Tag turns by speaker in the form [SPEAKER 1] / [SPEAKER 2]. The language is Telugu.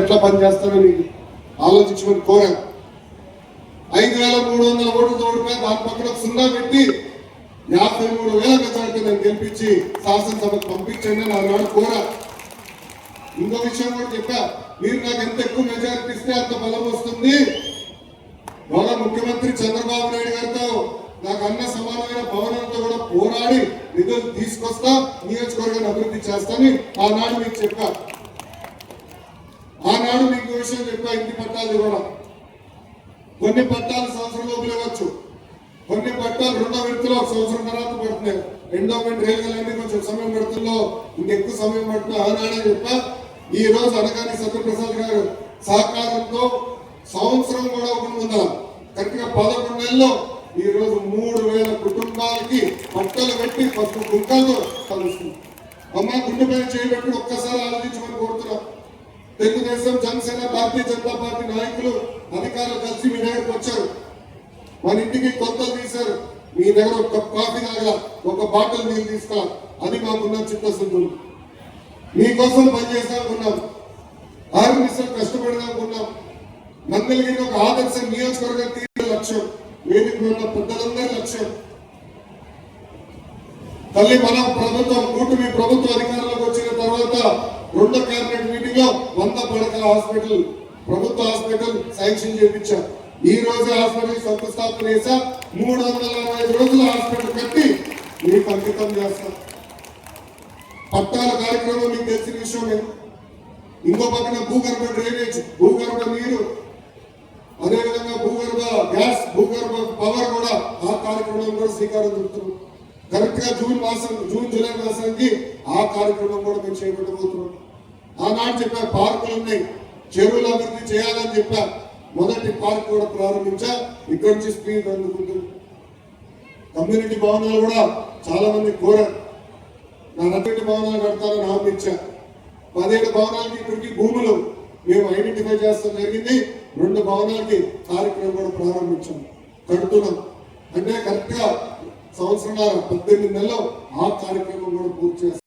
[SPEAKER 1] ఎట్లా పనిచేస్తారో మీకు ఆలోచించమని కోరాను. 5,300 ఓట్లతో ఓడిపోయి దాని పక్కన సున్నా పెట్టి 53,000 మెజార్టీ నేను గెలిపించి శాసనసభకు పంపించండి నాడు కోరా. ఇంకో విషయం కూడా చెప్పా, మీరు నాకు ఎంత ఎక్కువ మెజారిటీ ఇస్తే అంత బలం వస్తుంది. గౌరవ ముఖ్యమంత్రి చంద్రబాబు నాయుడు గారితో నాకు అన్న సమానమైన భవనంతో కూడా పోరాడి నిధులు తీసుకొస్తా, నియోజకవర్గాన్ని అభివృద్ధి చేస్తానని ఆనాడు మీకు చెప్పా. ఆనాడు మీకు విషయం చెప్పా, ఇంటి పట్టాలు ఇవ్వడం. కొన్ని పట్టాలు సంవత్సరం లోపల ఇవ్వచ్చు, కొన్ని పట్టాలు రెండో విడతలో 1 సంవత్సరం తర్వాత పడుతున్నాయి. ఎండోమెంట్ రేలుగాలన్నీ కొంచెం సమయం పడుతుందో ఇంకెక్కువ సమయం పడుతుందో ఆనాడే చెప్పా. ఈ రోజు అనగాని సత్యప్రసాద్ గారు సహకారంతో సంవత్సరం కూడా ముందర కరెక్ట్గా 11 నెలల్లో ఈ రోజు 3,000 కుటుంబాలకి పట్టలు పెట్టి పసుపు కుంకాలతో కలుస్తుంది. అమ్మ గుండెపైన చేయబెట్టి ఒక్కసారి ఆలోచించమని కోరుతున్నాం. తెలుగుదేశం, జనసేన, భారతీయ జనతా పార్టీ నాయకులు అధికారులు కలిసి మీ దగ్గరకు వచ్చారు. మన ఇంటికి కొత్తలు తీశారు. మీ దగ్గర ఒక కాఫీ తాగల, ఒక బాటిల్ నీళ్ళు తీసుకురా, అది మాకున్న చిత్తశుద్ధులు. మీకోసం పనిచేసానుకున్నాం, ఆర్మిసలు కష్టపడదానుకున్నాం. మంగళగిరి ఒక ఆదర్శ నియోజకవర్గం తీరే లక్ష్యం, వేదిక ఉన్న పెద్దలందరి లక్ష్యం. తల్లి మన ప్రభుత్వం, కూటమి ప్రభుత్వ అధికారంలోకి వచ్చిన తర్వాత 2వ కేబినెట్ మీటింగ్ లో 100 పడకల హాస్పిటల్, ప్రభుత్వ హాస్పిటల్ శాంక్షన్ చేయించాం. ఈ రోజు హాస్పిటల్ శంకుస్థాపన చేశా. 365 రోజుల హాస్పిటల్ కట్టి మీకు అంకితం చేస్తాం. పట్టాల కార్యక్రమం మీకు తెలిసిన విషయమే. ఇంకో పక్కన భూగర్భ డ్రైనేజ్, భూగర్భ నీరు, అదేవిధంగా భూగర్భ గ్యాస్, భూగర్భ పవర్ కూడా ఆ కార్యక్రమం కూడా శ్రీకారం చుడుతున్నాం. కరెక్ట్ గా జూన్ జూలై మాసానికి ఆ కార్యక్రమం కూడా మేము చేపట్టబోతున్నాం. ఆనాడు చెప్పా, పార్కులు ఉన్నాయి, చెరువులు అభివృద్ధి చేయాలని చెప్పా. మొదటి పార్క్ కూడా ప్రారంభించా. ఇక్కడి నుంచి స్పీడ్ అందుకుంటుంది. కమ్యూనిటీ భవనాలు కూడా చాలా మంది కోరారు. నా 2 భవనాలు కడతారని హామీ ఇచ్చా. 17 భవనాలకి ఇక్కడికి భూములు మేము ఐడెంటిఫై చేస్తాం జరిగింది. 2 భవనాలకి కార్యక్రమం కూడా ప్రారంభించాం, కడుతున్నాం. అంటే కరెక్ట్ గా సంవత్సరం 18 నెలల్లో ఆ కార్యక్రమం కూడా పూర్తి చేస్తాం.